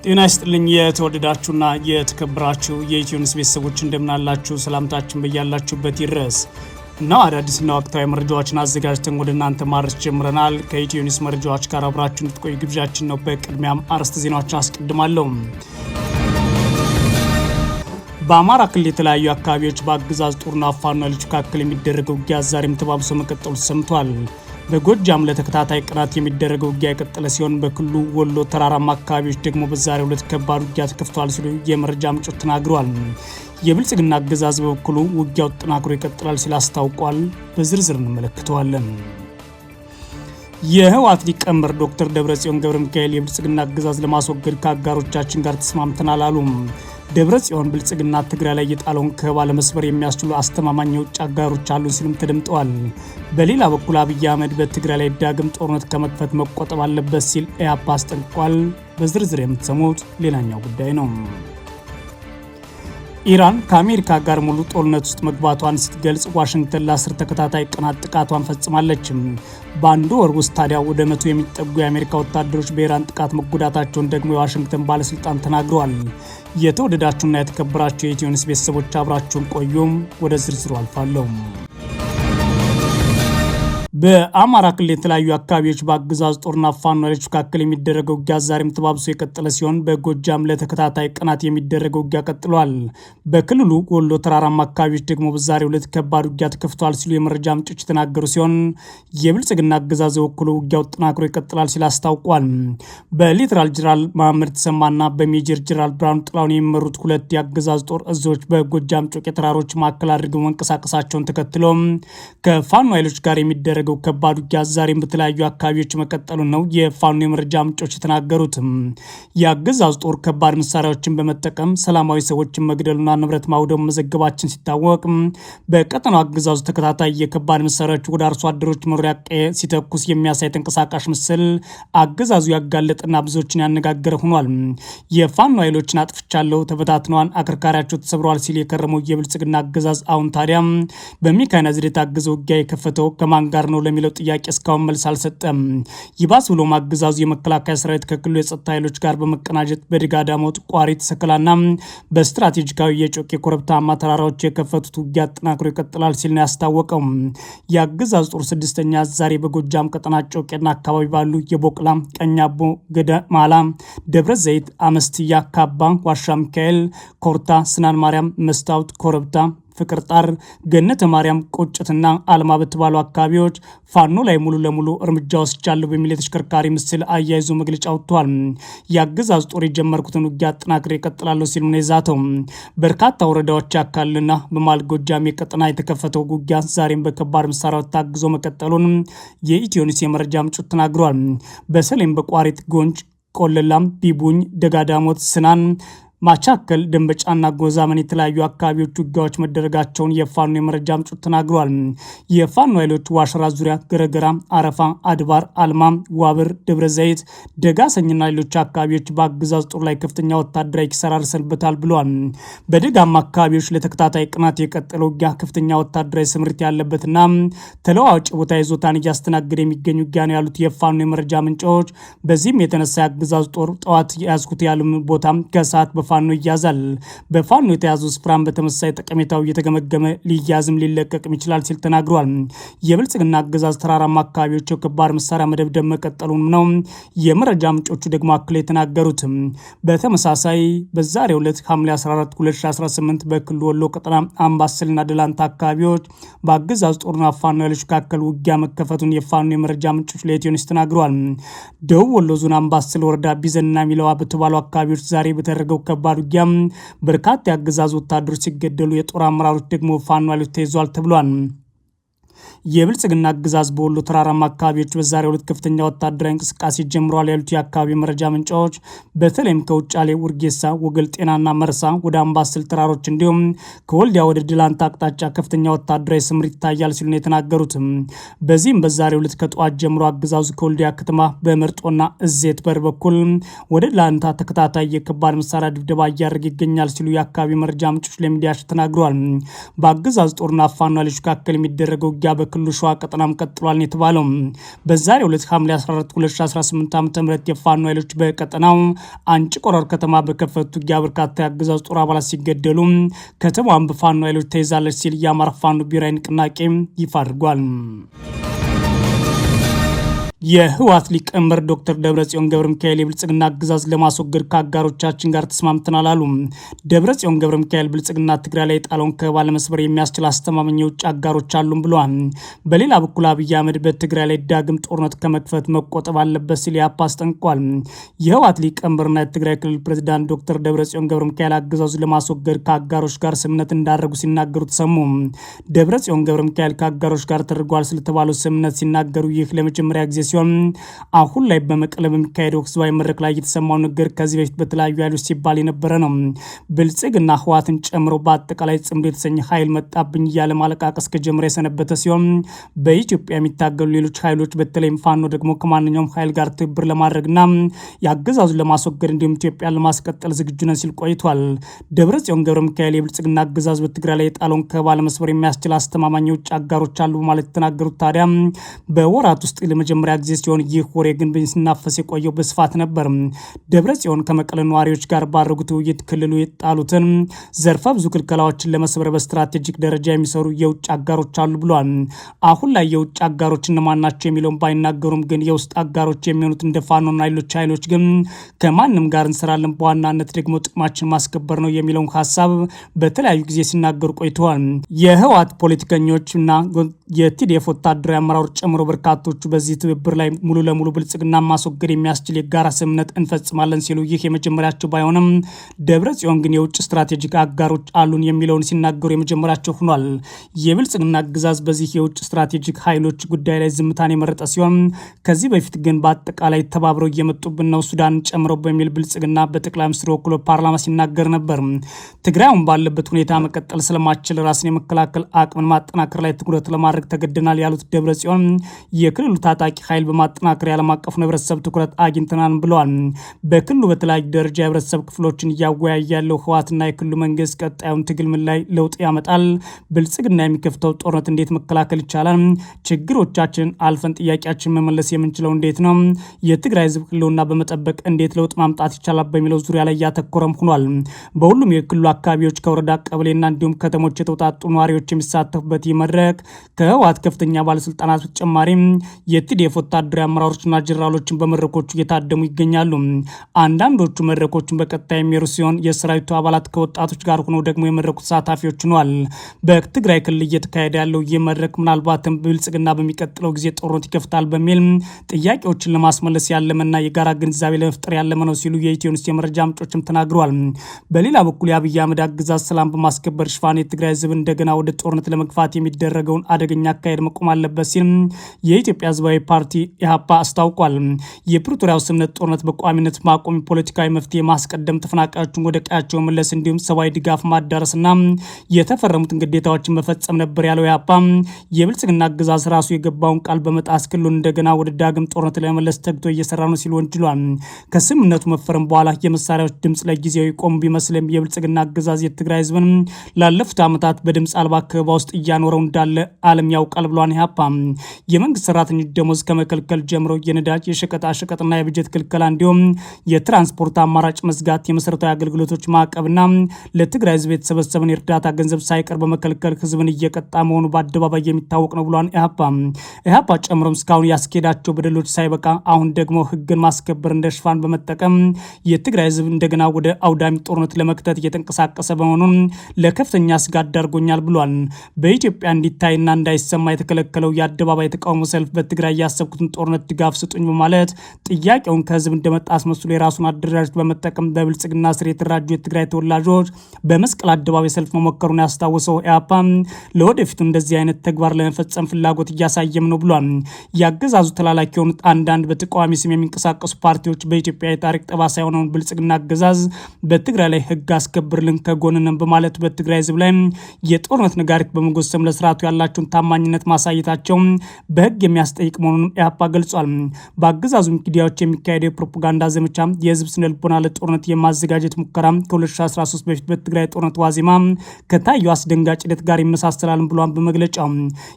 ጤና ይስጥልኝ የተወደዳችሁና የተከበራችሁ የኢትዮኒውስ ቤተሰቦች እንደምናላችሁ ሰላምታችን በያላችሁበት ይድረስ እና አዳዲስና ወቅታዊ መረጃዎችን አዘጋጅተን ወደ እናንተ ማድረስ ጀምረናል። ከኢትዮኒውስ መረጃዎች ጋር አብራችሁ እንድትቆዩ ግብዣችን ነው። በቅድሚያም አርዕስተ ዜናዎችን አስቀድማለሁ። በአማራ ክልል የተለያዩ አካባቢዎች በአገዛዝ ጦርና ፋኖ ኃይሎች መካከል የሚደረገው ውጊያ ዛሬም ተባብሶ መቀጠሉ ሰምቷል። በጎጃም ለተከታታይ ቀናት የሚደረገው ውጊያ የቀጠለ ሲሆን በክልሉ ወሎ ተራራማ አካባቢዎች ደግሞ በዛሬው ዕለት ከባድ ውጊያ ተከፍቷል ሲሉ የመረጃ ምንጮች ተናግረዋል። የብልጽግና አገዛዝ በበኩሉ ውጊያው ተጠናክሮ ይቀጥላል ሲል አስታውቋል። በዝርዝር እንመለከተዋለን። የህወሓት ሊቀመንበር ዶክተር ደብረጽዮን ገብረ ሚካኤል የብልጽግና አገዛዝ ለማስወገድ ከአጋሮቻችን ጋር ተስማምተናል አሉ። ደብረጽዮን ብልጽግና ትግራይ ላይ የጣለውን ከበባ ለመስበር የሚያስችሉ አስተማማኝ የውጭ አጋሮች አሉ ሲሉም ተደምጠዋል። በሌላ በኩል አብይ አህመድ በትግራይ ላይ ዳግም ጦርነት ከመክፈት መቆጠብ አለበት ሲል ኢያፓ አስጠንቅቋል። በዝርዝር የምትሰሙት ሌላኛው ጉዳይ ነው። ኢራን ከአሜሪካ ጋር ሙሉ ጦርነት ውስጥ መግባቷን ስትገልጽ ዋሽንግተን ለ10 ተከታታይ ቀናት ጥቃቷን ፈጽማለች። በአንድ ወር ውስጥ ታዲያ ወደ 100 የሚጠጉ የአሜሪካ ወታደሮች በኢራን ጥቃት መጎዳታቸውን ደግሞ የዋሽንግተን ባለስልጣን ተናግረዋል። የተወደዳችሁና የተከበራችሁ የኢትዮኒውስ ቤተሰቦች አብራችሁን ቆዩም። ወደ ዝርዝሩ አልፋለሁ። በአማራ ክልል የተለያዩ አካባቢዎች በአገዛዝ ጦርና ፋኖ ኃይሎች መካከል የሚደረገው ውጊያ ዛሬም ተባብሶ የቀጠለ ሲሆን በጎጃም ለተከታታይ ቀናት የሚደረገው ውጊያ ቀጥሏል። በክልሉ ወሎ ተራራማ አካባቢዎች ደግሞ በዛሬው ዕለት ከባድ ውጊያ ተከፍቷል ሲሉ የመረጃ ምንጮች የተናገሩ ሲሆን የብልጽግና አገዛዝ በበኩሉ ውጊያው ተጠናክሮ ይቀጥላል ሲል አስታውቋል። በሌተናል ጄኔራል መሐመድ ተሰማና በሜጀር ጄኔራል ብርሃኑ ጥላሁን የሚመሩት ሁለት የአገዛዝ ጦር እዞች በጎጃም ጮቄ ተራሮች ማዕከል አድርገው መንቀሳቀሳቸውን ተከትሎ ከፋኖ ኃይሎች ጋር የሚደረገው ከባድ ውጊያ ዛሬም በተለያዩ አካባቢዎች መቀጠሉ ነው የፋኖ የመረጃ ምንጮች የተናገሩት። የአገዛዝ ጦር ከባድ መሳሪያዎችን በመጠቀም ሰላማዊ ሰዎችን መግደሉና ንብረት ማውደሙ መዘገባችን ሲታወቅ በቀጠናው አገዛዙ ተከታታይ የከባድ መሳሪያዎች ወደ አርሶ አደሮች መኖሪያ ቀዬ ሲተኩስ የሚያሳይ ተንቀሳቃሽ ምስል አገዛዙ ያጋለጠና ብዙዎችን ያነጋገረ ሆኗል። የፋኖ ኃይሎችን አጥፍቻለሁ፣ ተበታትነዋል፣ አከርካሪያቸው ተሰብረዋል ሲል የከረመው የብልጽግና አገዛዝ አሁን ታዲያ በሜካናይዝድ የታገዘ ውጊያ የከፈተው ከማን ጋር ነው ለሚለው ጥያቄ እስካሁን መልስ አልሰጠም። ይባስ ብሎ አገዛዙ የመከላከያ ሰራዊት ከክልሉ የጸጥታ ኃይሎች ጋር በመቀናጀት በድጋዳሞት ቋሪት፣ ሰከላና በስትራቴጂካዊ የጮቄ ኮረብታማ ተራራዎች የከፈቱት ውጊያ አጠናክሮ ይቀጥላል ሲል ነው ያስታወቀው። የአገዛዙ ጦር ስድስተኛ ዛሬ በጎጃም ቀጠና ጮቄና አካባቢ ባሉ የቦቅላ፣ ቀኛቦ፣ ገደማላ፣ ደብረ ዘይት፣ አመስትያ፣ ካባ፣ ዋሻ ሚካኤል፣ ኮርታ፣ ስናን ማርያም፣ መስታወት፣ ኮረብታ፣ ፍቅር ጣር፣ ገነተ ማርያም፣ ቁጭትና አልማ በተባሉ አካባቢዎች ፋኖ ላይ ሙሉ ለሙሉ እርምጃ ወስጃለሁ በሚል የተሽከርካሪ ምስል አያይዞ መግለጫ ወጥቷል። የአገዛዝ ጦር የጀመርኩትን ውጊያ አጠናክሬ እቀጥላለሁ ሲል ነው የዛተው። በርካታ ወረዳዎች ያካልና በመሃል ጎጃም ቀጠና የተከፈተው ውጊያ ዛሬም በከባድ መሳሪያዎች ታግዞ መቀጠሉን የኢትዮኒውስ የመረጃ ምንጮች ተናግረዋል። በሰሌም፣ በቋሪት፣ ጎንጅ፣ ቆለላም፣ ቢቡኝ፣ ደጋዳሞት፣ ስናን ማቻከል፣ ደንበጫና ጎዛመን የተለያዩ አካባቢዎች ውጊያዎች መደረጋቸውን የፋኖ የመረጃ ምንጮች ተናግረዋል። የፋኖ ኃይሎች ዋሸራ ዙሪያ፣ ገረገራ፣ አረፋ፣ አድባር፣ አልማ፣ ዋብር፣ ደብረ ዘይት፣ ደጋሰኝና ሌሎች አካባቢዎች በአገዛዝ ጦር ላይ ከፍተኛ ወታደራዊ ኪሳራ ደርሰንበታል ብለዋል። በደጋማ አካባቢዎች ለተከታታይ ቀናት የቀጠለ ውጊያ ከፍተኛ ወታደራዊ ስምሪት ያለበትና ተለዋዋጭ ቦታ ይዞታን እያስተናገደ የሚገኝ ውጊያ ነው ያሉት የፋኖ የመረጃ ምንጮች፣ በዚህም የተነሳ የአገዛዝ ጦር ጠዋት ያዝኩት ያሉ ቦታ ከሰዓት ፋኖ ይያዛል። በፋኖ የተያዙ ስፍራን በተመሳሳይ ጠቀሜታው እየተገመገመ ሊያዝም ሊለቀቅም ይችላል ሲል ተናግሯል። የብልጽግና አገዛዝ ተራራማ አካባቢዎች ከባድ መሳሪያ መደብደብ መቀጠሉን ነው የመረጃ ምንጮቹ ደግሞ አክለው የተናገሩት። በተመሳሳይ በዛሬው ዕለት ሐምሌ 14 2018 በክልሉ ወሎ ቀጠና አምባሰልና ደላንታ አካባቢዎች በአገዛዝ ጦርና ፋኖ ኃይሎች መካከል ውጊያ መከፈቱን የፋኖ የመረጃ ምንጮች ለኢትዮኒውስ ተናግረዋል። ደቡብ ወሎ ዞን አምባሰል ወረዳ ቢዘንና ሚለዋ በተባሉ አካባቢዎች ዛሬ በተደረገው ከባድ ውጊያ በርካታ የአገዛዙ ወታደሮች ሲገደሉ የጦር አመራሮች ደግሞ ፋኖ ኃይሎች ተይዘዋል ተብሏል። የብልጽግና አገዛዝ በወሎ ተራራማ አካባቢዎች በዛሬው ዕለት ከፍተኛ ወታደራዊ እንቅስቃሴ ጀምረዋል ያሉት የአካባቢ መረጃ ምንጮች በተለይም ከውጫሌ፣ ውርጌሳ፣ ወገል ጤናና መርሳ ወደ አምባሰል ተራሮች እንዲሁም ከወልዲያ ወደ ድላንታ አቅጣጫ ከፍተኛ ወታደራዊ ስምሪት ይታያል ሲሉ ነው የተናገሩት። በዚህም በዛሬው ዕለት ከጠዋት ጀምሮ አገዛዙ ከወልዲያ ከተማ በመርጦና እዜት በር በኩል ወደ ድላንታ ተከታታይ የከባድ መሳሪያ ድብደባ እያደረገ ይገኛል ሲሉ የአካባቢ መረጃ ምንጮች ለሚዲያሽ ተናግረዋል። በአገዛዝ ጦርና ፋኖ ኃይሎች መካከል የሚደረገው ውጊያ በክልሉ ሸዋ ቀጠናም ቀጥሏል የተባለው በዛሬው ዕለት ሐምሌ 14 2018 ዓ.ም የፋኖ ኃይሎች በቀጠናው አንጭ ቆረር ከተማ በከፈቱት ውጊያ በርካታ የአገዛዙ ጦር አባላት ሲገደሉ ከተማዋን በፋኖ ኃይሎች ተይዛለች ሲል የአማራ ፋኖ ብሔራዊ ንቅናቄ ይፋ አድርጓል። የህወሓት ሊቀመንበር ዶክተር ደብረጽዮን ገብረ ሚካኤል የብልጽግና አገዛዝ ለማስወገድ ከአጋሮቻችን ጋር ተስማምተናል አሉ። ደብረጽዮን ገብረ ሚካኤል ብልጽግና ትግራይ ላይ የጣለውን ከበባ ለመስበር የሚያስችል አስተማማኝ የውጭ አጋሮች አሉም ብለዋል። በሌላ በኩል አብይ አህመድ በትግራይ ላይ ዳግም ጦርነት ከመክፈት መቆጠብ አለበት ሲል ኢህአፓ አስጠንቅቋል። የህወሓት ሊቀመንበርና የትግራይ ክልል ፕሬዚዳንት ዶክተር ደብረጽዮን ገብረ ሚካኤል አገዛዙ ለማስወገድ ከአጋሮች ጋር ስምምነት እንዳደረጉ ሲናገሩ ተሰሙ። ደብረጽዮን ገብረ ሚካኤል ከአጋሮች ጋር ተደርጓል ስለተባለው ስምምነት ሲናገሩ ይህ ለመጀመሪያ ጊዜ ሲሆን አሁን ላይ በመቀለ በሚካሄደው ህዝባዊ መድረክ ላይ የተሰማው ነገር ከዚህ በፊት በተለያዩ ኃይሎች ሲባል የነበረ ነው። ብልጽግና ህወሓትን ጨምሮ በአጠቃላይ ጽምዶ የተሰኘ ኃይል መጣብኝ እያለ ማለቃቀስ ከጀመረ የሰነበተ ሲሆን በኢትዮጵያ የሚታገሉ ሌሎች ኃይሎች በተለይም ፋኖ ደግሞ ከማንኛውም ኃይል ጋር ትብብር ለማድረግና የአገዛዙን ለማስወገድ እንዲሁም ኢትዮጵያን ለማስቀጠል ዝግጁ ነን ሲል ቆይቷል። ደብረጽዮን ገብረ ሚካኤል የብልጽግና አገዛዝ በትግራይ ላይ የጣለውን ከበባ ለመስበር የሚያስችል አስተማማኝ የውጭ አጋሮች አሉ ማለት የተናገሩት ታዲያ በወራት ውስጥ ለመጀመሪያ ጊዜ ሲሆን ይህ ወሬ ግን ሲናፈስ የቆየው በስፋት ነበር። ደብረጽዮን ከመቀለ ነዋሪዎች ጋር ባደረጉት ውይይት ክልሉ የጣሉትን ዘርፈ ብዙ ክልከላዎችን ለመስበር በስትራቴጂክ ደረጃ የሚሰሩ የውጭ አጋሮች አሉ ብሏል። አሁን ላይ የውጭ አጋሮች እነማን ናቸው የሚለውን ባይናገሩም ግን የውስጥ አጋሮች የሚሆኑት እንደ ፋኖና ሌሎች ኃይሎች ግን ከማንም ጋር እንሰራለን፣ በዋናነት ደግሞ ጥቅማችን ማስከበር ነው የሚለውን ሀሳብ በተለያዩ ጊዜ ሲናገሩ ቆይተዋል። የህወሓት ፖለቲከኞች እና የቲዲኤፍ ወታደራዊ አመራሮች ጨምሮ በርካቶቹ በዚህ ትብብር ላይ ሙሉ ለሙሉ ብልጽግና ማስወገድ የሚያስችል የጋራ ስምምነት እንፈጽማለን ሲሉ ይህ የመጀመሪያቸው ባይሆንም ደብረጽዮን ግን የውጭ ስትራቴጂክ አጋሮች አሉን የሚለውን ሲናገሩ የመጀመሪያቸው ሆኗል። የብልጽግና አገዛዝ በዚህ የውጭ ስትራቴጂክ ኃይሎች ጉዳይ ላይ ዝምታን የመረጠ ሲሆን ከዚህ በፊት ግን በአጠቃላይ ተባብረው እየመጡብን ነው ሱዳንን ጨምሮ በሚል ብልጽግና በጠቅላይ ሚኒስትሩ ወክሎ ፓርላማ ሲናገር ነበር። ትግራይን ባለበት ሁኔታ መቀጠል ስለማችል ራስን የመከላከል አቅምን ማጠናከር ላይ ትኩረት ለማድረግ ተገደናል ያሉት ደብረጽዮን የክልሉ ታጣቂ ኃይል በማጠናከር የዓለም አቀፍ ህብረተሰብ ትኩረት አግኝተናል ብለዋል። በክልሉ በተለያዩ ደረጃ የህብረተሰብ ክፍሎችን እያወያየ ያለው ህወሓትና የክልሉ መንግስት ቀጣዩን ትግል ምን ላይ ለውጥ ያመጣል፣ ብልጽግና የሚከፍተው ጦርነት እንዴት መከላከል ይቻላል፣ ችግሮቻችንን አልፈን ጥያቄያችን መመለስ የምንችለው እንዴት ነው፣ የትግራይ ህዝብ ህልውና በመጠበቅ እንዴት ለውጥ ማምጣት ይቻላል በሚለው ዙሪያ ላይ ያተኮረም ሆኗል። በሁሉም የክልሉ አካባቢዎች ከወረዳ ቀበሌና እንዲሁም ከተሞች የተውጣጡ ነዋሪዎች የሚሳተፉበት ይህ መድረክ ከህወሓት ከፍተኛ ባለስልጣናት በተጨማሪ የቲዲኤፍ ወታደራዊ አመራሮችና ጀነራሎችን በመድረኮቹ እየታደሙ ይገኛሉ። አንዳንዶቹ መድረኮቹን በቀጣይ የሚመሩ ሲሆን የሰራዊቱ አባላት ከወጣቶች ጋር ሆነው ደግሞ የመድረኩ ተሳታፊዎች ሆነዋል። በትግራይ ክልል እየተካሄደ ያለው ይህ መድረክ ምናልባትም ብልጽግና በሚቀጥለው ጊዜ ጦርነት ይከፍታል በሚል ጥያቄዎችን ለማስመለስ ያለመና የጋራ ግንዛቤ ለመፍጠር ያለመ ነው ሲሉ የኢትዮ ኒውስ የመረጃ ምንጮችም ተናግረዋል። በሌላ በኩል የአብይ አህመድ አገዛዝ ሰላም በማስከበር ሽፋን የትግራይ ህዝብ እንደገና ወደ ጦርነት ለመግፋት የሚደረገውን አደገኛ አካሄድ መቆም አለበት ሲል የኢትዮጵያ ህዝባዊ ፓርቲ ኢህአፓ አስታውቋል። የፕሪቶሪያው ስምምነት ጦርነት በቋሚነት ማቆም፣ ፖለቲካዊ መፍትሄ ማስቀደም፣ ተፈናቃዮችን ወደ ቀያቸው መመለስ እንዲሁም ሰብአዊ ድጋፍ ማዳረስና የተፈረሙትን ግዴታዎችን መፈጸም ነበር ያለው ኢህአፓ የብልጽግና አገዛዝ ራሱ የገባውን ቃል በመጣስ ክልሉን እንደገና ወደ ዳግም ጦርነት ለመመለስ ተግቶ እየሰራ ነው ሲል ወንጅሏል። ከስምምነቱ መፈረም በኋላ የመሳሪያዎች ድምፅ ለጊዜው ይቆም ቢመስልም የብልጽግና አገዛዝ የትግራይ ህዝብን ላለፉት ዓመታት በድምፅ አልባ ከበባ ውስጥ እያኖረው እንዳለ ዓለም ያውቃል ብሏል ኢህአፓ። የመንግስት ሰራተኞች ደሞዝ ከመከልከል ጀምሮ የነዳጅ የሸቀጣሸቀጥና የበጀት ክልከላ እንዲሁም የትራንስፖርት አማራጭ መዝጋት፣ የመሰረታዊ አገልግሎቶች ማዕቀብና ለትግራይ ህዝብ የተሰበሰበን የእርዳታ ገንዘብ ሳይቀር በመከልከል ህዝብን እየቀጣ መሆኑ በአደባባይ የሚታወቅ ነው ብሏል ኢህአፓ ጨምሮም እስካሁን ያስኬዳቸው በደሎች ሳይበቃ አሁን ደግሞ ህግን ማስከበር እንደ ሽፋን በመጠቀም የትግራይ ህዝብ እንደገና ወደ አውዳሚ ጦርነት ለመክተት እየተንቀሳቀሰ በመሆኑን ለከፍተኛ ስጋት ዳርጎኛል ብሏል። በኢትዮጵያ እንዲታይና እንዳይሰማ የተከለከለው የአደባባይ ተቃውሞ ሰልፍ በትግራይ ያሰብኩትን ጦርነት ድጋፍ ስጡኝ በማለት ጥያቄውን ከህዝብ እንደመጣ አስመስሎ የራሱን አደራጅ በመጠቀም በብልጽግና ስር የተደራጁ የትግራይ ተወላጆች በመስቀል አደባባይ ሰልፍ መሞከሩን ያስታወሰው ኢህአፓ ለወደፊቱ እንደዚህ አይነት ተግባር ለመፈጸም ፍላጎት እያሳየም ነው ብሏል። ያገዛዙ ተላላኪ የሆኑት አንዳንድ በተቃዋሚ ስም የሚንቀሳቀሱ ፓርቲዎች በኢትዮጵያ የታሪክ ጠባሳ የሆነውን ብልጽግና አገዛዝ በትግራይ ላይ ህግ አስከብርልን ከጎንነን በማለት በትግራይ ህዝብ ላይ የጦርነት ነጋሪት በመጎሰም ለስርዓቱ ያላቸውን ታማኝነት ማሳየታቸው በህግ የሚያስጠይቅ መሆኑን ኢህአፓ ገልጿል። በአገዛዙ ሚዲያዎች የሚካሄደው የፕሮፓጋንዳ ዘመቻ የህዝብ ስነልቦና ለጦርነት የማዘጋጀት ሙከራ ከ2013 በፊት በትግራይ ጦርነት ዋዜማ ከታየው አስደንጋጭ ሂደት ጋር ይመሳሰላል ብሏል። በመግለጫው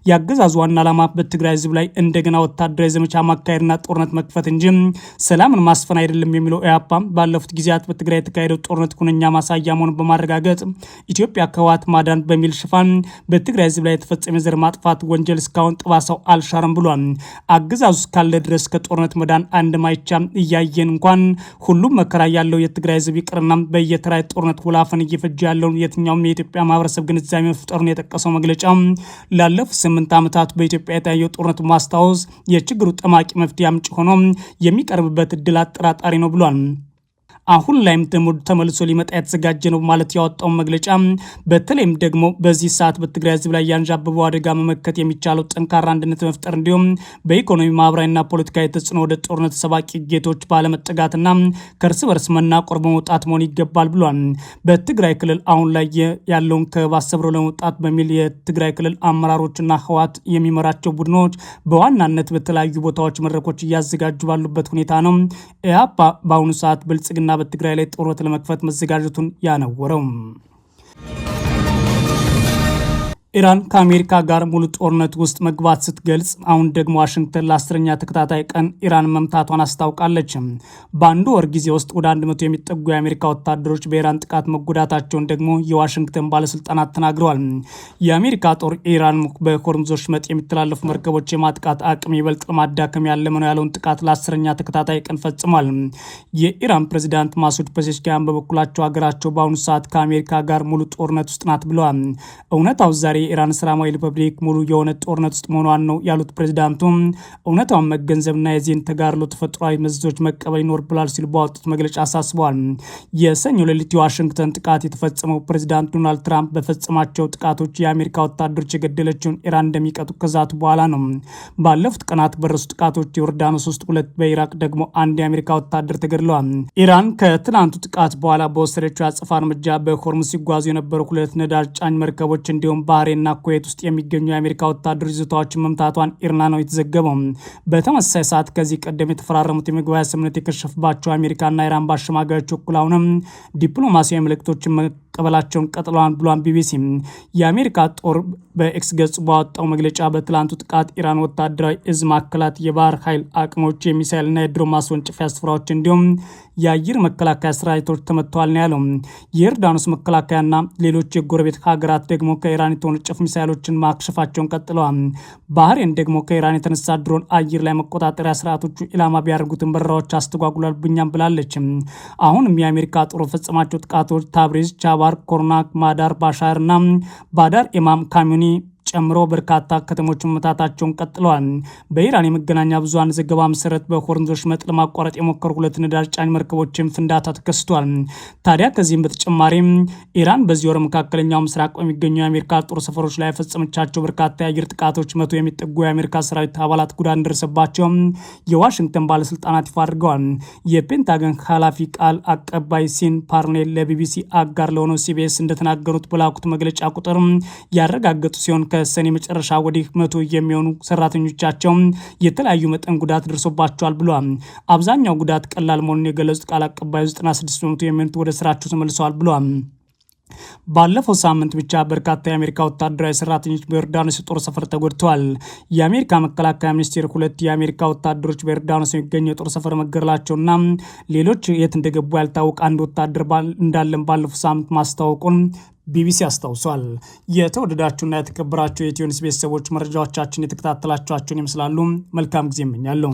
የአገዛዙ ዋና ዓላማ በትግራይ ህዝብ ላይ እንደገና ወታደራዊ ዘመቻ ማካሄድና ጦርነት መክፈት እንጂ ሰላምን ማስፈን አይደለም የሚለው ኢህአፓ ባለፉት ጊዜያት በትግራይ የተካሄደው ጦርነት ሁነኛ ማሳያ መሆኑን በማረጋገጥ ኢትዮጵያ ከህወሓት ማዳን በሚል ሽፋን በትግራይ ህዝብ ላይ የተፈጸመ ዘር ማጥፋት ወንጀል እስካሁን ጥባሳው አልሻረም ብሏል። አገዛዙ እስካለ ድረስ ከጦርነት መዳን እንደማይቻ እያየን እንኳን ሁሉም መከራ ያለው የትግራይ ህዝብ ይቅርና በየተራ ጦርነት ወላፈን እየፈጀ ያለውን የትኛውም የኢትዮጵያ ማህበረሰብ ግንዛቤ መፍጠሩን የጠቀሰው መግለጫ ላለፉት 8 ዓመታት በኢትዮጵያ የታየው ጦርነት ማስታወስ የችግሩ ጠማቂ መፍትሄ አምጪ ሆኖ የሚቀርብበት እድል አጠራጣሪ ነው ብሏል። አሁን ላይም ተመልሶ ሊመጣ የተዘጋጀ ነው ማለት ያወጣውን መግለጫ በተለይም ደግሞ በዚህ ሰዓት በትግራይ ህዝብ ላይ ያንዣበበው አደጋ መመከት የሚቻለው ጠንካራ አንድነት መፍጠር እንዲሁም በኢኮኖሚ ማህበራዊና ፖለቲካዊ ተጽዕኖ ወደ ጦርነት ሰባቂ ጌቶች ባለመጠጋትና ከእርስ በርስ መናቆር በመውጣት መሆን ይገባል ብሏል። በትግራይ ክልል አሁን ላይ ያለውን ከበባ ሰብሮ ለመውጣት በሚል የትግራይ ክልል አመራሮችና ህወሓት የሚመራቸው ቡድኖች በዋናነት በተለያዩ ቦታዎች መድረኮች እያዘጋጁ ባሉበት ሁኔታ ነው ኢህአፓ በአሁኑ ሰዓት ብልጽግና በትግራይ ላይ ጦርነት ለመክፈት መዘጋጀቱን ያነወረው። ኢራን ከአሜሪካ ጋር ሙሉ ጦርነት ውስጥ መግባት ስትገልጽ አሁን ደግሞ ዋሽንግተን ለ10ኛ ተከታታይ ቀን ኢራን መምታቷን አስታውቃለች። በአንዱ ወር ጊዜ ውስጥ ወደ 100 የሚጠጉ የአሜሪካ ወታደሮች በኢራን ጥቃት መጎዳታቸውን ደግሞ የዋሽንግተን ባለስልጣናት ተናግረዋል። የአሜሪካ ጦር ኢራን በሆርሙዝ ወሽመጥ የሚተላለፉ መርከቦች የማጥቃት አቅም ይበልጥ ለማዳከም ያለመ ነው ያለውን ጥቃት ለ10ኛ ተከታታይ ቀን ፈጽሟል። የኢራን ፕሬዚዳንት ማሱድ ፔዜሽኪያን በበኩላቸው ሀገራቸው በአሁኑ ሰዓት ከአሜሪካ ጋር ሙሉ ጦርነት ውስጥ ናት ብለዋል። እውነታው ዛሬ የኢራን እስላማዊ ሪፐብሊክ ሙሉ የሆነ ጦርነት ውስጥ መሆኗን ነው ያሉት ፕሬዚዳንቱ እውነታውን መገንዘብና የዚህን ተጋድሎ ተፈጥሯዊ መዘዞች መቀበል ይኖርብናል ሲሉ ባወጡት መግለጫ አሳስበዋል። የሰኞ ሌሊት የዋሽንግተን ጥቃት የተፈጸመው ፕሬዚዳንት ዶናልድ ትራምፕ በፈጸማቸው ጥቃቶች የአሜሪካ ወታደሮች የገደለችውን ኢራን እንደሚቀጡ ከዛቱ በኋላ ነው። ባለፉት ቀናት በረሱ ጥቃቶች ዮርዳኖስ ውስጥ 2 በኢራቅ ደግሞ 1 የአሜሪካ ወታደር ተገድለዋል። ኢራን ከትናንቱ ጥቃት በኋላ በወሰደችው አጸፋ እርምጃ በሆርሙዝ ሲጓዙ የነበሩ 2 ነዳጅ ጫኝ መርከቦች እንዲሁም ባህሬ እና ኩዌት ውስጥ የሚገኙ የአሜሪካ ወታደሮች ይዞታዎችን መምታቷን ኢርና ነው የተዘገበው። በተመሳሳይ ሰዓት ከዚህ ቀደም የተፈራረሙት የመግባቢያ ስምምነት የከሸፈባቸው አሜሪካና ኢራን በአሸማጋዮች በኩል አሁንም ዲፕሎማሲያዊ መልእክቶችን መቀበላቸውን ቀጥለዋል ብሏል ቢቢሲ። የአሜሪካ ጦር በኤክስ ገጹ ባወጣው መግለጫ በትላንቱ ጥቃት ኢራን ወታደራዊ እዝ ማዕከላት፣ የባህር ኃይል አቅሞች፣ የሚሳይልና የድሮን ማስወንጨፊያ ስፍራዎች እንዲሁም የአየር መከላከያ ሰራዊቶች ተመተዋል ነው ያለው። የዮርዳኖስ መከላከያና ሌሎች የጎረቤት ሀገራት ደግሞ ከኢራን የተወነጨፉ ሚሳይሎችን ማክሸፋቸውን ቀጥለዋል። ባህሬን ደግሞ ከኢራን የተነሳ ድሮን አየር ላይ መቆጣጠሪያ ስርዓቶቹ ኢላማ ቢያደርጉትን በረራዎች አስተጓጉሏል ብኛም ብላለች። አሁንም የአሜሪካ ጦር ፈጸማቸው ጥቃቶች ታብሪዝ፣ ቻባር፣ ኮርናክ፣ ማዳር ባሻርና ባዳር ኢማም ካሚኒ ጨምሮ በርካታ ከተሞች መታታቸውን ቀጥለዋል። በኢራን የመገናኛ ብዙሃን ዘገባ መሰረት በሆርሙዝ ወሽመጥ ለማቋረጥ የሞከሩ 2 ነዳጅ ጫኝ መርከቦችን ፍንዳታ ተከስቷል። ታዲያ ከዚህም በተጨማሪም ኢራን በዚህ ወር መካከለኛው ምስራቅ በሚገኙ የአሜሪካ ጦር ሰፈሮች ላይ የፈጸመቻቸው በርካታ የአየር ጥቃቶች 100 የሚጠጉ የአሜሪካ ሰራዊት አባላት ጉዳት እንደደረሰባቸው የዋሽንግተን ባለስልጣናት ይፋ አድርገዋል። የፔንታገን ኃላፊ ቃል አቀባይ ሲን ፓርኔል ለቢቢሲ አጋር ለሆነው ሲቢኤስ እንደተናገሩት በላኩት መግለጫ ቁጥር ያረጋገጡ ሲሆን ከሰኔ መጨረሻ ወዲህ 100 የሚሆኑ ሰራተኞቻቸው የተለያዩ መጠን ጉዳት ደርሶባቸዋል ብሏል። አብዛኛው ጉዳት ቀላል መሆኑን የገለጹት ቃል አቀባዩ 96% የሚሆኑት ወደ ስራቸው ተመልሰዋል ብሏል። ባለፈው ሳምንት ብቻ በርካታ የአሜሪካ ወታደራዊ ሰራተኞች በዮርዳኖስ የጦር ሰፈር ተጎድተዋል። የአሜሪካ መከላከያ ሚኒስቴር 2 የአሜሪካ ወታደሮች በዮርዳኖስ የሚገኙ የጦር ሰፈር መገደላቸውና ሌሎች የት እንደገቡ ያልታወቀ 1 ወታደር እንዳለን ባለፈው ሳምንት ማስታወቁን ቢቢሲ አስታውሷል። የተወደዳችሁና የተከበራችሁ የኢትዮ ኒውስ ቤተሰቦች መረጃዎቻችን የተከታተላችኋቸውን ይመስላሉ። መልካም ጊዜ እመኛለሁ።